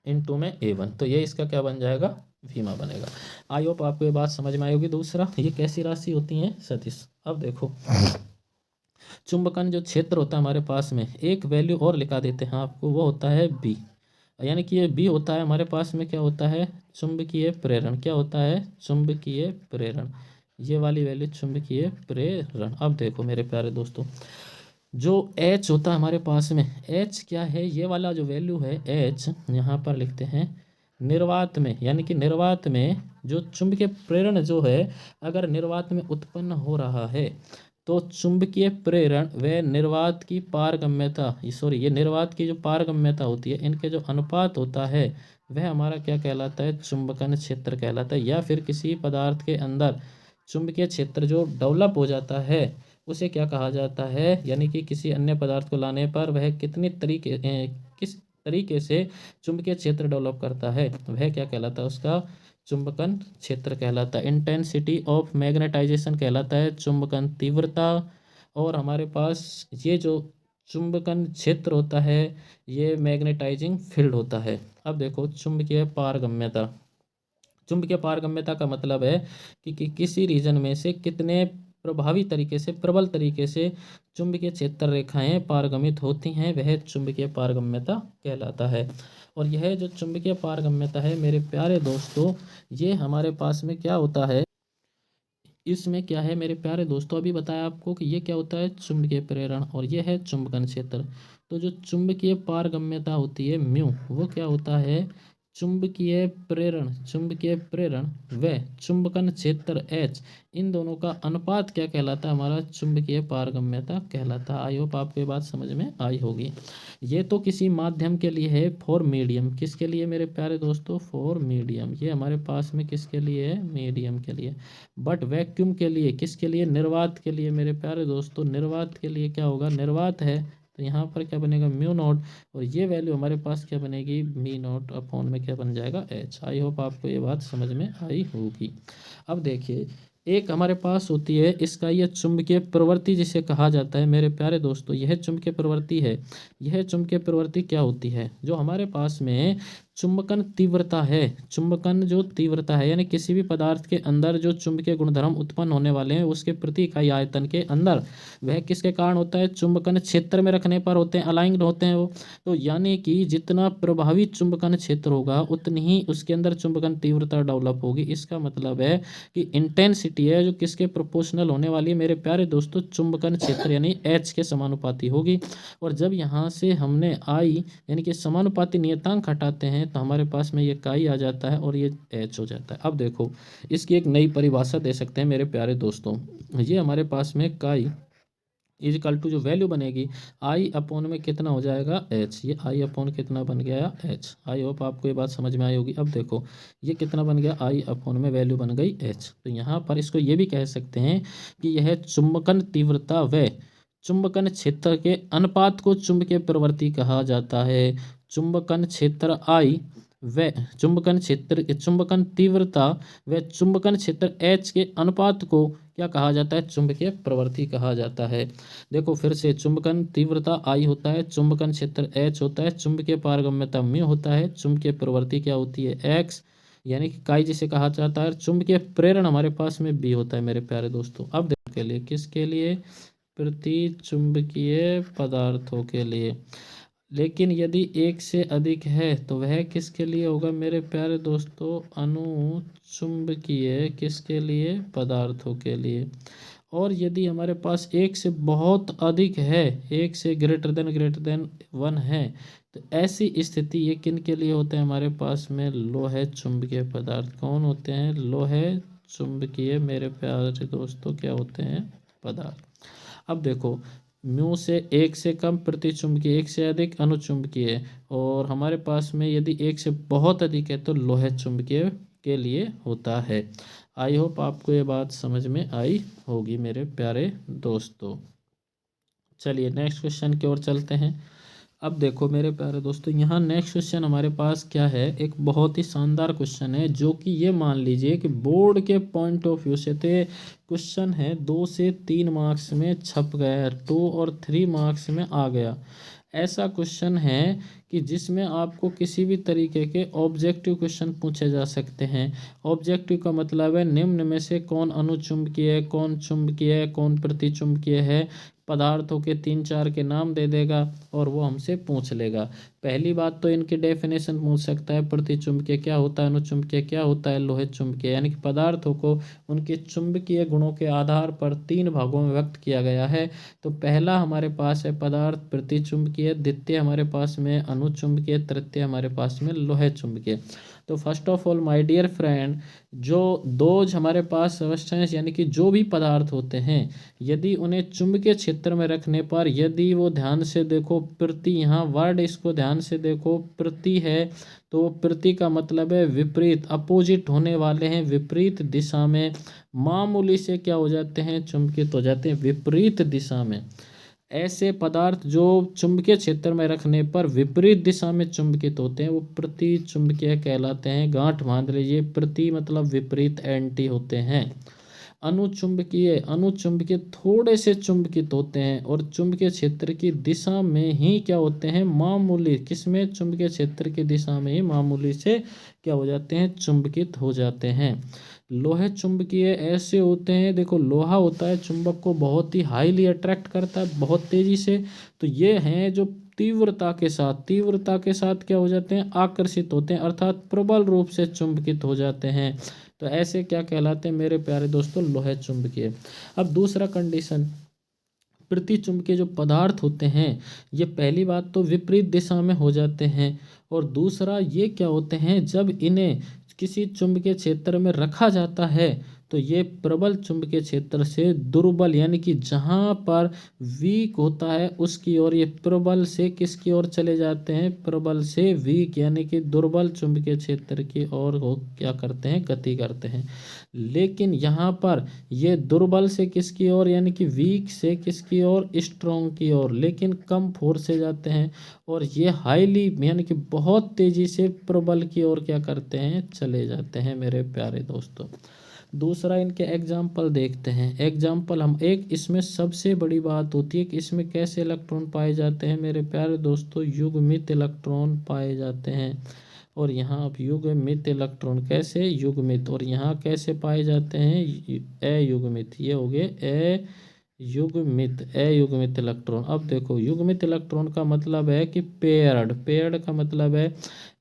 इंटू में A1। तो ये इसका क्या बन जाएगा वीमा बनेगा। आई होप आपको ये बात समझ में आई होगी। दूसरा, ये कैसी राशि होती है सदिश। अब देखो चुंबकन जो क्षेत्र होता है हमारे पास में, एक वैल्यू और लिखा देते हैं आपको, वो होता है बी। यानी कि ये बी होता है हमारे पास में क्या होता है चुंबकीय प्रेरण। क्या होता है चुंबकीय प्रेरण, ये वाली वैल्यू चुंबकीय प्रेरण। अब देखो मेरे प्यारे दोस्तों, जो H होता है हमारे पास में, H क्या है, ये वाला जो वैल्यू है H यहाँ पर लिखते हैं निर्वात में, यानी कि निर्वात में जो चुंबकीय प्रेरण जो है अगर निर्वात में उत्पन्न हो रहा है तो चुंबकीय प्रेरण व निर्वात की पारगम्यता, ये निर्वात की जो पारगम्यता होती है, इनके जो अनुपात होता है वह हमारा क्या कहलाता है चुंबकन क्षेत्र कहलाता है। या फिर किसी पदार्थ के अंदर चुंबकीय क्षेत्र जो डेवलप हो जाता है उसे क्या कहा जाता है, यानी कि किसी अन्य पदार्थ को लाने पर वह किस तरीके से चुंबकीय क्षेत्र डेवलप करता है वह क्या कहलाता है उसका चुंबकन क्षेत्र कहलाता है। इंटेंसिटी ऑफ मैग्नेटाइजेशन कहलाता है चुंबकन तीव्रता। और हमारे पास ये जो चुंबकन क्षेत्र होता है ये मैग्नेटाइजिंग फील्ड होता है। अब देखो चुंबकीय पारगम्यता, चुंबकीय पारगम्यता का मतलब है कि किसी रीजन में से कितने प्रभावी तरीके से प्रबल तरीके से चुंबकीय क्षेत्र रेखाएं पारगमित होती हैं वह चुंबकीय पारगम्यता कहलाता है। और यह जो चुंबकीय पारगम्यता है मेरे प्यारे दोस्तों, ये हमारे पास में क्या होता है, इसमें क्या है मेरे प्यारे दोस्तों, अभी बताया आपको कि ये क्या होता है चुंबकीय प्रेरण और ये है चुंबकन क्षेत्र। तो जो चुंबकीय पारगम्यता होती है म्यू, वो क्या होता है चुंबकीय प्रेरण व चुंबकन क्षेत्र H, इन दोनों का अनुपात क्या कहलाता है हमारा चुंबकीय पारगम्यता कहलाता है। आई होप आपको ये बात समझ में आई होगी। ये तो किसी माध्यम के लिए है फॉर मीडियम, किसके लिए मेरे प्यारे दोस्तों फॉर मीडियम, ये हमारे पास में किसके लिए है मीडियम के लिए। बट वैक्यूम के लिए, किसके लिए निर्वात के लिए मेरे प्यारे दोस्तों, निर्वात के लिए क्या होगा निर्वात है तो यहाँ पर क्या बनेगा म्यू नॉट और ये वैल्यू हमारे पास क्या बनेगी मी नॉट अपॉन में क्या बन जाएगा H। आई होप आपको ये बात समझ में आई होगी। अब देखिए एक हमारे पास होती है इसका यह चुंबकीय प्रवृत्ति जिसे कहा जाता है मेरे प्यारे दोस्तों, यह चुंबकीय प्रवृत्ति है। यह चुंबकीय प्रवृत्ति क्या होती है, जो हमारे पास में चुंबकन तीव्रता है, चुंबकन जो तीव्रता है यानी किसी भी पदार्थ के अंदर जो चुंबकीय गुणधर्म उत्पन्न होने वाले हैं उसके प्रति इकाई आयतन के अंदर, वह किसके कारण होता है चुंबकन क्षेत्र में रखने पर होते हैं, अलाइंड होते हैं वो। तो यानी कि जितना प्रभावी चुंबकन क्षेत्र होगा उतनी ही उसके अंदर चुंबकन तीव्रता डेवलप होगी। इसका मतलब है कि इंटेंसिटी है जो किसके प्रोपोर्शनल होने वाली है मेरे प्यारे दोस्तों चुंबकन क्षेत्र यानी H के समानुपाती होगी। और जब यहाँ से हमने I यानी कि समानुपाती नियतांक हटाते हैं तो हमारे पास में ये काई आ जाता है और ये H हो जाता है। अब देखो इसकी एक नई परिभाषा दे सकते हैं मेरे प्यारे दोस्तों, ये हमारे पास में काई इजिकल टू जो वैल्यू बनेगी आई अपॉन में कितना हो जाएगा H, ये आई अपॉन कितना बन गया H। आई होप आपको ये बात समझ में आई होगी। अब देखो ये कितना बन गया आई अपॉन में वैल्यू बन गई H। तो यहाँ पर इसको ये भी कह सकते हैं कि यह चुंबकन तीव्रता व चुंबकन क्षेत्र के अनुपात को चुंबकीय प्रवृत्ति कहा जाता है। चुंबकन क्षेत्र I व चुंबकन तीव्रता व चुंबकन क्षेत्र H के अनुपात को क्या कहा जाता है चुंबकीय प्रवृत्ति कहा जाता है। देखो फिर से चुंबकन तीव्रता I होता है, चुंबकन क्षेत्र H होता है, चुंबकीय पारगम्यता म्यू होता है, चुंबकीय प्रवृत्ति क्या होती है X यानी कि काई जिसे कहा जाता है, चुंबकीय प्रेरण हमारे पास में B होता है मेरे प्यारे दोस्तों। अब देखो के लिए किसके लिए प्रति चुंबकीय पदार्थों के लिए, लेकिन यदि एक से अधिक है तो वह किसके लिए होगा मेरे प्यारे दोस्तों अनुचुंबकीय किसके लिए पदार्थों के लिए। और यदि हमारे पास एक से बहुत अधिक है, एक से ग्रेटर देन 1 है, तो ऐसी स्थिति ये किन के लिए होते हैं हमारे पास में लोहे चुंबकीय पदार्थ। कौन होते हैं लोहे चुंबकीय मेरे प्यारे दोस्तों क्या होते हैं पदार्थ। अब देखो म्यू से एक से कम प्रति चुंबकीय, एक से अधिक अनुचुंबकीय और हमारे पास में यदि एक से बहुत अधिक है तो लोहे चुंबकीय के लिए होता है। आई होप आपको ये बात समझ में आई होगी मेरे प्यारे दोस्तों। चलिए नेक्स्ट क्वेश्चन की ओर चलते हैं। अब देखो मेरे प्यारे दोस्तों, यहाँ नेक्स्ट क्वेश्चन हमारे पास क्या है, एक बहुत ही शानदार क्वेश्चन है, जो कि ये मान लीजिए कि बोर्ड के पॉइंट ऑफ व्यू से तो क्वेश्चन है 2 से 3 मार्क्स में छप गया, 2 और 3 मार्क्स में आ गया। ऐसा क्वेश्चन है कि जिसमें आपको किसी भी तरीके के ऑब्जेक्टिव क्वेश्चन पूछे जा सकते हैं। ऑब्जेक्टिव का मतलब है निम्न में से कौन अनुचुंबकीय है, कौन चुंबकीय है, कौन प्रतिचुंबकीय है, पदार्थों के 3-4 के नाम दे देगा और वो हमसे पूछ लेगा। पहली बात तो इनकी डेफिनेशन पूछ सकता है, प्रतिचुंबकीय क्या होता है, अनुचुंबकीय क्या होता है, लोहे चुंबकीय, यानी कि पदार्थों को उनके चुंबकीय गुणों के आधार पर 3 भागों में व्यक्त किया गया है। तो पहला हमारे पास है पदार्थ प्रतिचुंबकीय, द्वितीय हमारे पास में अनुचुंबकीय, तृतीय हमारे पास में लोहे चुंबकीय। तो first of all my dear friend, जो दोज हमारे पास सब्सटेंस यानी कि जो भी पदार्थ होते हैं, यदि उन्हें चुंबकीय क्षेत्र में रखने पर, यदि वो ध्यान से देखो प्रति, यहाँ वर्ड इसको ध्यान से देखो, प्रति है तो प्रति का मतलब है विपरीत, अपोजिट होने वाले हैं, विपरीत दिशा में, मामूली से क्या हो जाते हैं, चुंबकित हो जाते हैं विपरीत दिशा में। ऐसे पदार्थ जो चुंबकीय क्षेत्र में रखने पर विपरीत दिशा में चुंबकित होते हैं वो प्रति चुंबकीय कहलाते हैं। गांठ बांध लीजिए, प्रति मतलब विपरीत, एंटी होते हैं। अनुचुंबकीय थोड़े से चुंबकित होते हैं और चुंबकीय क्षेत्र की दिशा में ही क्या होते हैं, मामूली, किसमें, चुंबकीय क्षेत्र की दिशा में ही मामूली से क्या हो जाते हैं, चुंबकित हो जाते हैं। लोहे चुंबकीय ऐसे होते हैं, देखो लोहा होता है चुंबक को बहुत ही हाईली अट्रैक्ट करता है, बहुत तेजी से। तो ये हैं जो तीव्रता के साथ क्या हो जाते हैं, आकर्षित होते हैं, अर्थात प्रबल रूप से चुंबकित हो जाते हैं। तो ऐसे क्या कहलाते हैं मेरे प्यारे दोस्तों, लोहे चुंबकीय। अब दूसरा कंडीशन, प्रतिचुंबकीय जो पदार्थ होते हैं ये पहली बात तो विपरीत दिशा में हो जाते हैं, और दूसरा ये क्या होते हैं, जब इन्हें किसी चुंबकीय क्षेत्र में रखा जाता है तो ये प्रबल चुंबकीय क्षेत्र से दुर्बल, यानी कि जहाँ पर वीक होता है उसकी ओर ये प्रबल से किसकी ओर चले जाते हैं, प्रबल से वीक यानी कि दुर्बल चुंबकीय क्षेत्र की ओर वो क्या करते हैं, गति करते हैं। लेकिन यहाँ पर ये दुर्बल से किसकी ओर, यानी कि वीक से किसकी ओर, स्ट्रॉन्ग की ओर, लेकिन कम फोर्स से जाते हैं। और ये हाईली यानी कि बहुत तेजी से प्रबल की ओर क्या करते हैं, चले जाते हैं मेरे प्यारे दोस्तों। दूसरा इनके एग्जाम्पल देखते हैं। एग्जाम्पल हम एक, इसमें सबसे बड़ी बात होती है कि इसमें कैसे इलेक्ट्रॉन पाए जाते हैं मेरे प्यारे दोस्तों, युग्मित इलेक्ट्रॉन पाए जाते हैं। और यहाँ अब युग्मित इलेक्ट्रॉन कैसे, युग्मित, और यहाँ कैसे पाए जाते हैं, अयुग्मित, ये हो गए अयुग्मित इलेक्ट्रॉन। अब देखो युग्मित इलेक्ट्रॉन का मतलब है कि पेयर्ड का मतलब है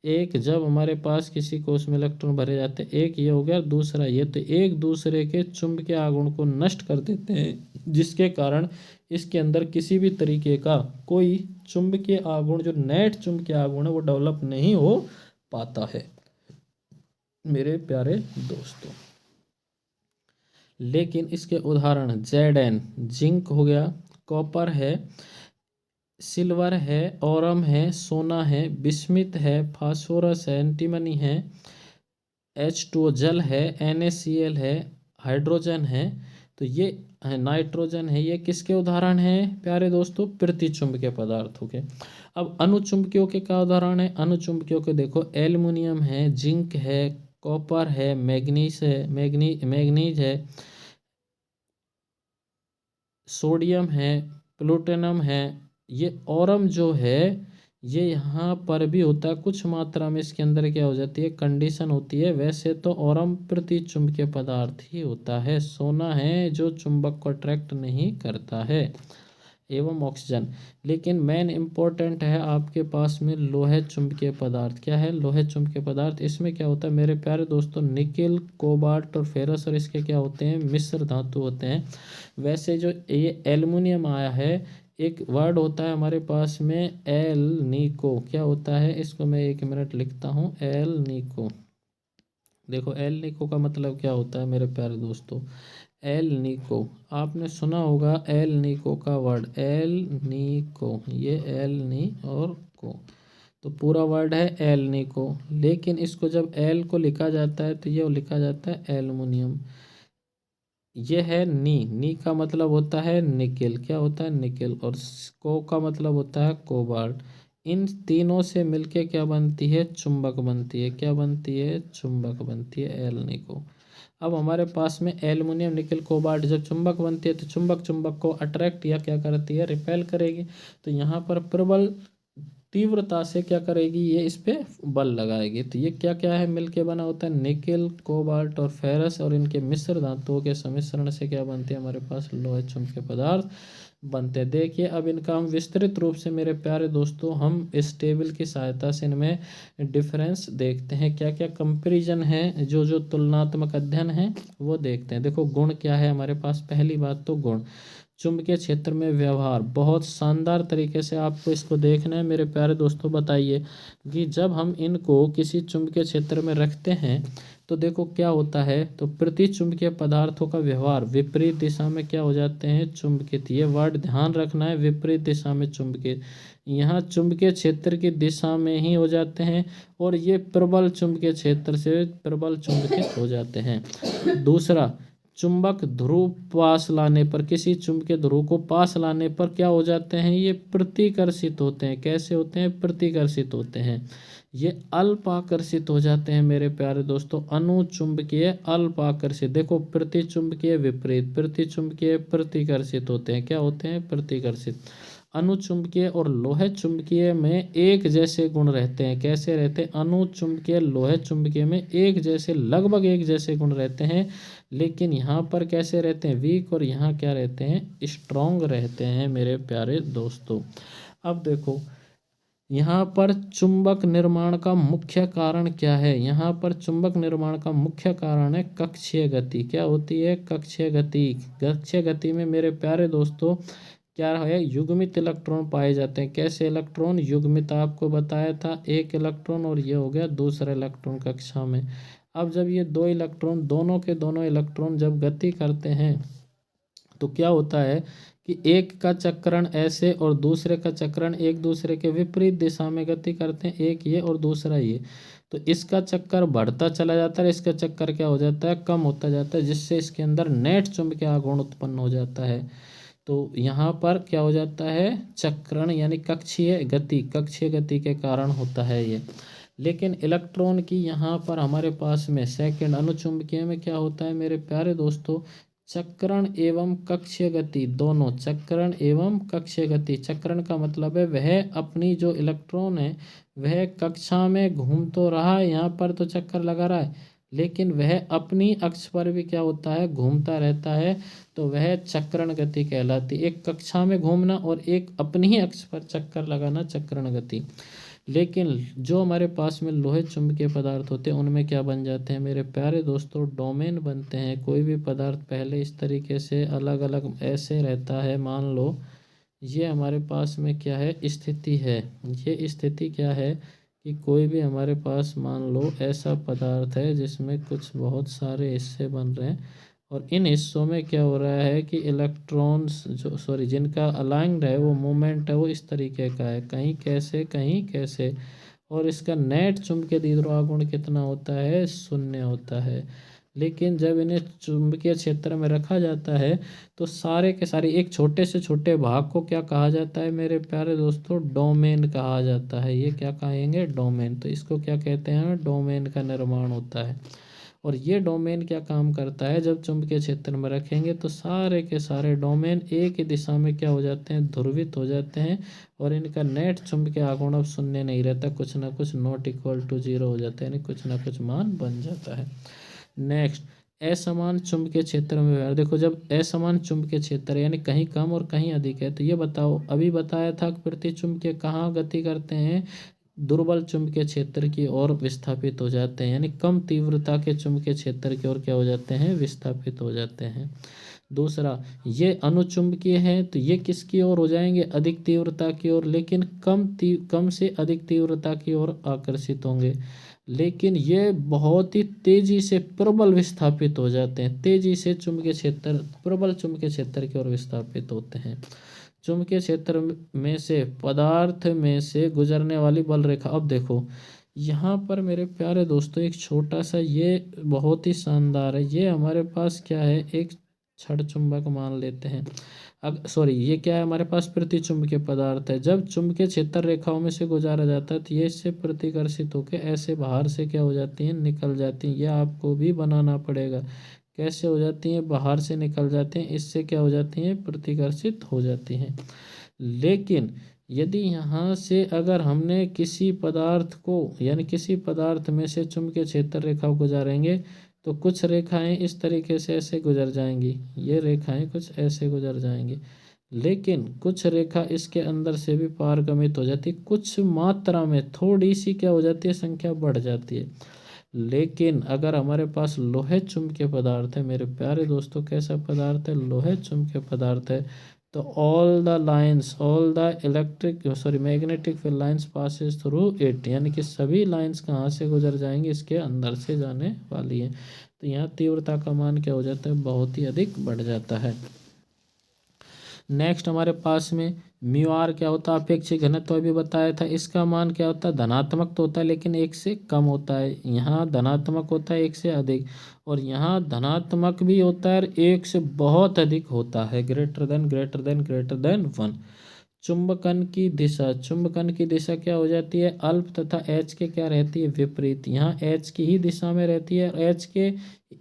एक, जब हमारे पास किसी कोश में इलेक्ट्रॉन भरे जाते हैं, एक ये हो गया, दूसरा ये, तो एक दूसरे के चुंबकीय आघूर्ण को नष्ट कर देते हैं, जिसके कारण इसके अंदर किसी भी तरीके का कोई चुंबकीय आघूर्ण, जो नेट चुंबकीय आघूर्ण है, वो डेवलप नहीं हो पाता है मेरे प्यारे दोस्तों। लेकिन इसके उदाहरण Zn, जिंक हो गया, कॉपर है, सिल्वर है, ओरम है, सोना है, बिस्मिथ है, फास्फोरस है, एंटीमनी है, H2O जल है, NaCl है, हाइड्रोजन है, तो ये नाइट्रोजन है, ये किसके उदाहरण हैं प्यारे दोस्तों, प्रतिचुंबकीय पदार्थों के। अब अनुचुंबकियों के क्या उदाहरण है, अनुचुंबकियों के देखो एल्युमिनियम है, जिंक है, कॉपर है, मैग्नीज है, सोडियम है, प्लूटोनियम है। ये ओरम जो है ये यहाँ पर भी होता है, कुछ मात्रा में इसके अंदर क्या हो जाती है, कंडीशन होती है। वैसे तो ओरम प्रतिचुंबकीय पदार्थ ही होता है। सोना है जो चुंबक को अट्रैक्ट नहीं करता है, एवं ऑक्सीजन। लेकिन मेन इम्पोर्टेंट है आपके पास में लोहे चुंबकीय पदार्थ। क्या है, लोहे चुंबकीय पदार्थ। इसमें क्या होता है मेरे प्यारे दोस्तों, निकेल, कोबाल्ट और फेरस, और इसके क्या होते हैं, मिश्र धातु होते हैं। वैसे जो ये एल्युमिनियम आया है, एक वर्ड होता है हमारे पास में एल निको, क्या होता है, इसको मैं 1 मिनट लिखता हूँ, एल निको। देखो एल निको का मतलब क्या होता है मेरे प्यारे दोस्तों, एल निको, आपने सुना होगा एल निको का वर्ड, एल निको, ये एल नी और को, तो पूरा वर्ड है एल्निको, लेकिन इसको जब एल को लिखा जाता है तो ये लिखा जाता है एल्युमिनियम। ये है नी का मतलब होता है निकेल, क्या होता है निकेल, और को का मतलब होता है कोबाल्ट। इन तीनों से मिलके क्या बनती है, चुंबक बनती है। क्या बनती है, चुंबक बनती है, एल्निको। अब हमारे पास में एल्युमिनियम निकेल कोबाल्ट जब चुंबक बनती है तो चुंबक चुंबक को अट्रैक्ट या क्या करती है, रिपेल करेगी। तो यहाँ पर प्रबल तीव्रता से क्या करेगी, ये इस पे बल लगाएगी। तो ये क्या क्या है, मिलके बना होता है निकेल कोबाल्ट और फेरस, और इनके मिश्र धातुओं के सम्मिश्रण से क्या बनती है, हमारे पास लोहे चुंबकीय पदार्थ बनते हैं। देखिए अब इनका हम विस्तृत रूप से मेरे प्यारे दोस्तों हम इस टेबल की सहायता से इनमें डिफरेंस देखते हैं, क्या क्या कंपैरिजन है, जो जो तुलनात्मक अध्ययन है वो देखते हैं। देखो गुण क्या है हमारे पास, पहली बात तो गुण, चुंबकीय क्षेत्र में व्यवहार। बहुत शानदार तरीके से आपको इसको देखना है मेरे प्यारे दोस्तों। बताइए कि जब हम इनको किसी चुंबकीय क्षेत्र में रखते हैं तो देखो क्या होता है, तो प्रति चुंबकीय पदार्थों का व्यवहार विपरीत दिशा में क्या हो जाते हैं, चुंबकित। ये वर्ड ध्यान रखना है, विपरीत दिशा में चुंबकित। यहाँ चुंबकीय क्षेत्र की दिशा में ही हो जाते हैं, और ये प्रबल चुंबकीय क्षेत्र से प्रबल चुंबकित हो जाते हैं। दूसरा, चुंबक ध्रुव पास लाने पर, किसी चुंबकीय ध्रुव को पास लाने पर क्या हो जाते हैं, ये प्रतिकर्षित होते हैं। कैसे होते हैं, प्रतिकर्षित होते हैं। ये अल्पाकर्षित हो जाते हैं मेरे प्यारे दोस्तों, अनुचुंबकीय अल्पाकर्षित। देखो प्रतिचुंबकीय विपरीत, प्रतिचुंबकीय प्रतिकर्षित होते हैं। क्या होते हैं, प्रतिकर्षित। अनुचुंबकीय और लोहे चुंबकीय में एक जैसे गुण रहते हैं। कैसे रहते हैं, अनुचुंबकीय लोहे चुंबकीय में एक जैसे, लगभग एक जैसे गुण रहते हैं। लेकिन यहाँ पर कैसे रहते हैं, वीक, और यहाँ क्या रहते हैं, स्ट्रॉन्ग रहते हैं मेरे प्यारे दोस्तों। अब देखो यहाँ पर चुंबक निर्माण का मुख्य कारण क्या है, यहाँ पर चुंबक निर्माण का मुख्य कारण है कक्षीय गति। क्या होती है, कक्षीय गति। कक्षीय गति में मेरे प्यारे दोस्तों क्या है, युग्मित इलेक्ट्रॉन पाए जाते हैं। कैसे इलेक्ट्रॉन, युग्मित आपको बताया था, एक इलेक्ट्रॉन और ये हो गया दूसरा इलेक्ट्रॉन कक्षा में। अब जब ये दो इलेक्ट्रॉन, दोनों के दोनों इलेक्ट्रॉन जब गति करते हैं तो क्या होता है कि एक का चक्रण ऐसे और दूसरे का चक्रण एक दूसरे के विपरीत दिशा में गति करते हैं, एक ये और दूसरा ये। तो इसका चक्कर बढ़ता चला जाता है, इसका चक्कर क्या हो जाता है, कम होता जाता है, जिससे इसके अंदर नेट चुंबकीय आघूर्ण उत्पन्न हो जाता है। तो यहाँ पर क्या हो जाता है, चक्रण यानी कक्षीय गति, कक्षीय गति के कारण होता है ये। लेकिन इलेक्ट्रॉन की यहाँ पर हमारे पास में सेकंड अनुचुंबकीय में क्या होता है मेरे प्यारे दोस्तों, चक्रण एवं कक्षीय गति दोनों, चक्रण एवं कक्षीय गति। चक्रण का मतलब है वह अपनी जो इलेक्ट्रॉन है वह कक्षा में घूम तो रहा है, यहाँ पर तो चक्कर लगा रहा है, लेकिन वह अपनी अक्ष पर भी क्या होता है, घूमता रहता है। तो वह चक्रण गति कहलाती है। एक कक्षा में घूमना और एक अपनी ही अक्ष पर चक्कर लगाना, चक्रण गति। लेकिन जो हमारे पास में लोहे चुंबकीय पदार्थ होते हैं उनमें क्या बन जाते हैं मेरे प्यारे दोस्तों, डोमेन बनते हैं। कोई भी पदार्थ पहले इस तरीके से अलग अलग ऐसे रहता है, मान लो ये हमारे पास में क्या है, स्थिति है। ये स्थिति क्या है कि कोई भी हमारे पास मान लो ऐसा पदार्थ है जिसमें कुछ बहुत सारे हिस्से बन रहे हैं, और इन हिस्सों में क्या हो रहा है कि इलेक्ट्रॉन्स जो जिनका अलाइंड है वो मूवमेंट है वो इस तरीके का है, कहीं कैसे कहीं कैसे, और इसका नेट चुंबकीय द्विध्रुवागुण कितना होता है, 0 होता है। लेकिन जब इन्हें चुंबकीय क्षेत्र में रखा जाता है तो सारे के सारे एक छोटे से छोटे भाग को क्या कहा जाता है मेरे प्यारे दोस्तों, डोमेन कहा जाता है। ये क्या कहेंगे, डोमेन। तो इसको क्या कहते हैं, डोमेन का निर्माण होता है। और ये डोमेन क्या काम करता है, जब चुंबकीय क्षेत्र में रखेंगे तो सारे के सारे डोमेन एक ही दिशा में क्या हो जाते हैं, ध्रुवित हो जाते हैं, और इनका नेट चुंबकीय आघूर्ण अब 0 नहीं रहता, कुछ ना कुछ नॉट इक्वल टू 0 हो जाता है, यानी कुछ ना कुछ मान बन जाता है। नेक्स्ट, असमान चुंबकीय क्षेत्र में व्यवहार। देखो जब असमान चुंबकीय क्षेत्र यानी कहीं कम और कहीं अधिक है, तो ये बताओ, अभी बताया था कि प्रतिचुंबकीय कहाँ गति करते हैं, दुर्बल चुंबकीय क्षेत्र की ओर विस्थापित हो जाते हैं, यानी कम तीव्रता के चुंबकीय क्षेत्र की ओर क्या हो जाते हैं, विस्थापित हो जाते हैं। दूसरा, ये अनुचुंबकीय है तो ये किसकी ओर हो जाएंगे, अधिक तीव्रता की ओर, लेकिन कम से अधिक तीव्रता की ओर आकर्षित होंगे। लेकिन ये बहुत ही तेजी से प्रबल विस्थापित हो जाते हैं, तेजी से चुंबकीय क्षेत्र, प्रबल चुंबकीय क्षेत्र की ओर विस्थापित होते हैं। चुंबकीय क्षेत्र में से पदार्थ में से गुजरने वाली बल रेखा। अब देखो यहाँ पर मेरे प्यारे दोस्तों एक छोटा सा, ये बहुत ही शानदार है। ये हमारे पास क्या है, एक छड़ चुंबक मान लेते हैं। अब सॉरी, ये क्या है, हमारे पास प्रतिचुंबकीय पदार्थ है। जब चुंबकीय क्षेत्र रेखाओं में से गुजारा जाता है तो ये इससे प्रतिकर्षित होकर ऐसे बाहर से क्या हो जाती हैं, निकल जाती हैं। ये आपको भी बनाना पड़ेगा। कैसे हो जाती हैं, बाहर से निकल जाती हैं, इससे क्या हो जाती हैं, प्रतिकर्षित हो जाती हैं। लेकिन यदि यहाँ से अगर हमने किसी पदार्थ को, यानी किसी पदार्थ में से चुंबकीय क्षेत्र रेखा को गुजारेंगे तो कुछ रेखाएं इस तरीके से ऐसे गुजर जाएंगी, ये रेखाएं कुछ ऐसे गुजर जाएंगी। लेकिन कुछ रेखा इसके अंदर से भी पारगमित हो जाती है, कुछ मात्रा में थोड़ी सी क्या हो जाती है, संख्या बढ़ जाती है। लेकिन अगर हमारे पास लोहे चुंबकीय पदार्थ है मेरे प्यारे दोस्तों, कैसा पदार्थ है, लोहे चुंबकीय पदार्थ है, तो all the electric sorry magnetic field lines passes through it, यानी कि सभी लाइंस कहाँ से गुजर जाएंगी, इसके अंदर से जाने वाली है। तो यहाँ तीव्रता का मान क्या हो जाता है, बहुत ही अधिक बढ़ जाता है। नेक्स्ट हमारे पास में म्यू आर क्या होता है, अपेक्षित घनत्व भी बताया था। इसका मान क्या होता है, धनात्मक तो होता है लेकिन एक से कम होता है। यहाँ धनात्मक होता है एक से अधिक, और यहाँ धनात्मक भी होता है एक से बहुत अधिक होता है, ग्रेटर देन 1। चुंबकन की दिशा, चुंबकन की दिशा क्या हो जाती है, अल्प तथा एच के क्या रहती है, विपरीत। यहाँ एच की ही दिशा में रहती है,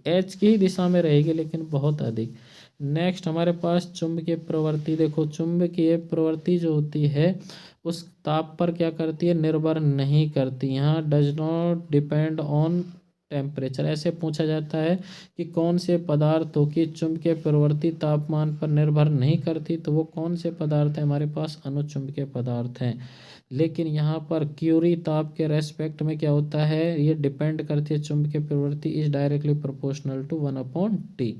एच की ही दिशा में रहेगी लेकिन बहुत अधिक। नेक्स्ट हमारे पास चुंबकीय प्रवृत्ति, देखो चुंबकीय प्रवृत्ति जो होती है उस ताप पर क्या करती है, निर्भर नहीं करती। यहाँ does not depend on temperature. ऐसे पूछा जाता है कि कौन से पदार्थों की चुंबकीय प्रवृत्ति तापमान पर निर्भर नहीं करती, तो वो कौन से पदार्थ है, हमारे पास अनुचुंबकीय पदार्थ हैं। लेकिन यहाँ पर क्यूरी ताप के रेस्पेक्ट में क्या होता है, ये डिपेंड करती है चुंबकीय प्रवृत्ति is directly proportional to 1/T।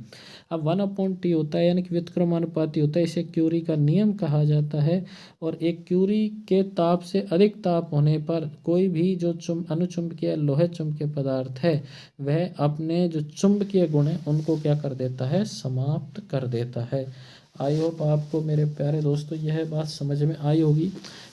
अब 1/T होता है यानी कि व्युत्क्रमानुपाती होता है, इसे क्यूरी का नियम कहा जाता है। और एक क्यूरी के ताप से अधिक ताप होने पर कोई भी जो अनुचुंबकीय लोहे चुंबकीय पदार्थ है वह अपने जो चुंबकीय गुण है उनको क्या कर देता है, समाप्त कर देता है। आई होप आपको मेरे प्यारे दोस्तों यह बात समझ में आई होगी।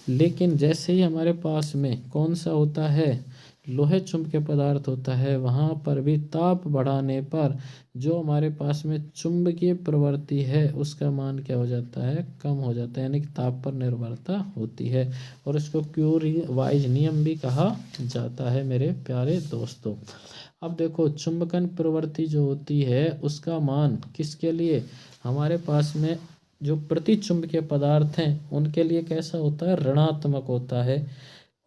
लेकिन जैसे ही हमारे पास में कौन सा होता है, लोहे चुंबकीय पदार्थ होता है, वहाँ पर भी ताप बढ़ाने पर जो हमारे पास में चुंबकीय प्रवृत्ति है उसका मान क्या हो जाता है, कम हो जाता है, यानी कि ताप पर निर्भरता होती है। और इसको क्यूरी वाइज नियम भी कहा जाता है मेरे प्यारे दोस्तों। अब देखो चुंबकन प्रवृत्ति जो होती है उसका मान किसके लिए, हमारे पास में जो प्रतिचुंबकीय पदार्थ हैं उनके लिए कैसा होता है, ऋणात्मक होता है।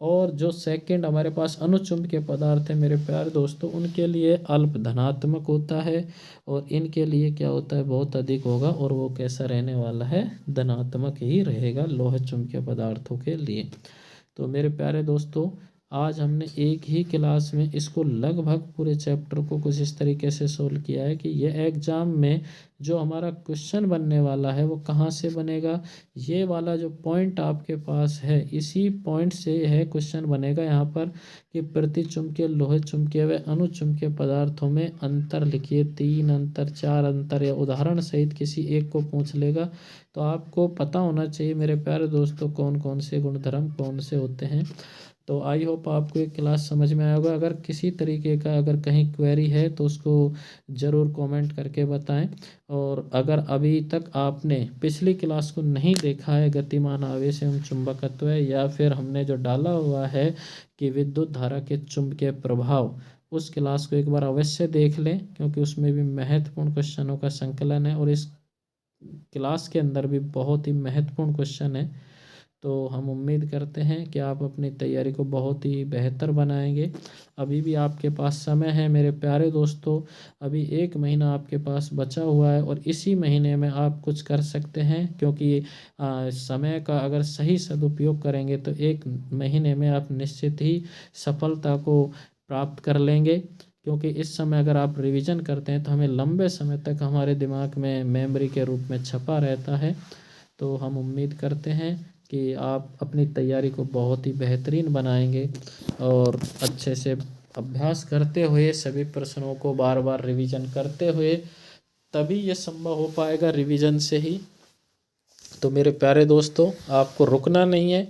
और जो सेकंड हमारे पास अनुचुंबकीय पदार्थ है मेरे प्यारे दोस्तों, उनके लिए अल्प धनात्मक होता है। और इनके लिए क्या होता है, बहुत अधिक होगा, और वो कैसा रहने वाला है, धनात्मक ही रहेगा लोह चुंबकीय पदार्थों के लिए। तो मेरे प्यारे दोस्तों आज हमने एक ही क्लास में इसको लगभग पूरे चैप्टर को कुछ इस तरीके से सोल्व किया है कि यह एग्जाम में जो हमारा क्वेश्चन बनने वाला है वो कहाँ से बनेगा, ये वाला जो पॉइंट आपके पास है इसी पॉइंट से यह क्वेश्चन बनेगा यहाँ पर कि प्रतिचुंबकीय लोहे चुंबकीय व अनुचुंबकीय पदार्थों में अंतर लिखिए, 3 अंतर, 4 अंतर, या उदाहरण सहित किसी एक को पूछ लेगा। तो आपको पता होना चाहिए मेरे प्यारे दोस्तों कौन कौन से गुणधर्म कौन से होते हैं। तो आई होप आपको एक क्लास समझ में आया होगा। अगर किसी तरीके का अगर कहीं क्वेरी है तो उसको ज़रूर कमेंट करके बताएं। और अगर अभी तक आपने पिछली क्लास को नहीं देखा है, गतिमान आवेश एवं चुंबकत्व, या फिर हमने जो डाला हुआ है कि विद्युत धारा के चुंबकीय प्रभाव, उस क्लास को एक बार अवश्य देख लें क्योंकि उसमें भी महत्वपूर्ण क्वेश्चनों का संकलन है और इस क्लास के अंदर भी बहुत ही महत्वपूर्ण क्वेश्चन है। तो हम उम्मीद करते हैं कि आप अपनी तैयारी को बहुत ही बेहतर बनाएंगे। अभी भी आपके पास समय है मेरे प्यारे दोस्तों, अभी 1 महीना आपके पास बचा हुआ है और इसी महीने में आप कुछ कर सकते हैं क्योंकि समय का अगर सही सदुपयोग करेंगे तो 1 महीने में आप निश्चित ही सफलता को प्राप्त कर लेंगे। क्योंकि इस समय अगर आप रिवीजन करते हैं तो हमें लंबे समय तक हमारे दिमाग में मेमोरी के रूप में छपा रहता है। तो हम उम्मीद करते हैं कि आप अपनी तैयारी को बहुत ही बेहतरीन बनाएंगे और अच्छे से अभ्यास करते हुए सभी प्रश्नों को बार बार रिवीजन करते हुए, तभी ये संभव हो पाएगा रिवीजन से ही तो मेरे प्यारे दोस्तों, आपको रुकना नहीं है,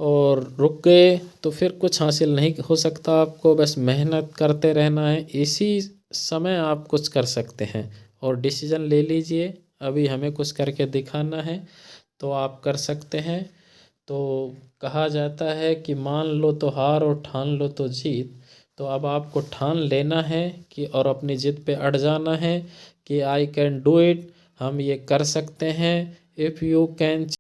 और रुक गए तो फिर कुछ हासिल नहीं हो सकता। आपको बस मेहनत करते रहना है, इसी समय आप कुछ कर सकते हैं। और डिसीजन ले लीजिए, अभी हमें कुछ करके दिखाना है तो आप कर सकते हैं। तो कहा जाता है कि मान लो तो हार और ठान लो तो जीत। तो अब आपको ठान लेना है कि और अपनी जिद पे अड़ जाना है कि आई कैन डू इट, हम ये कर सकते हैं। If you can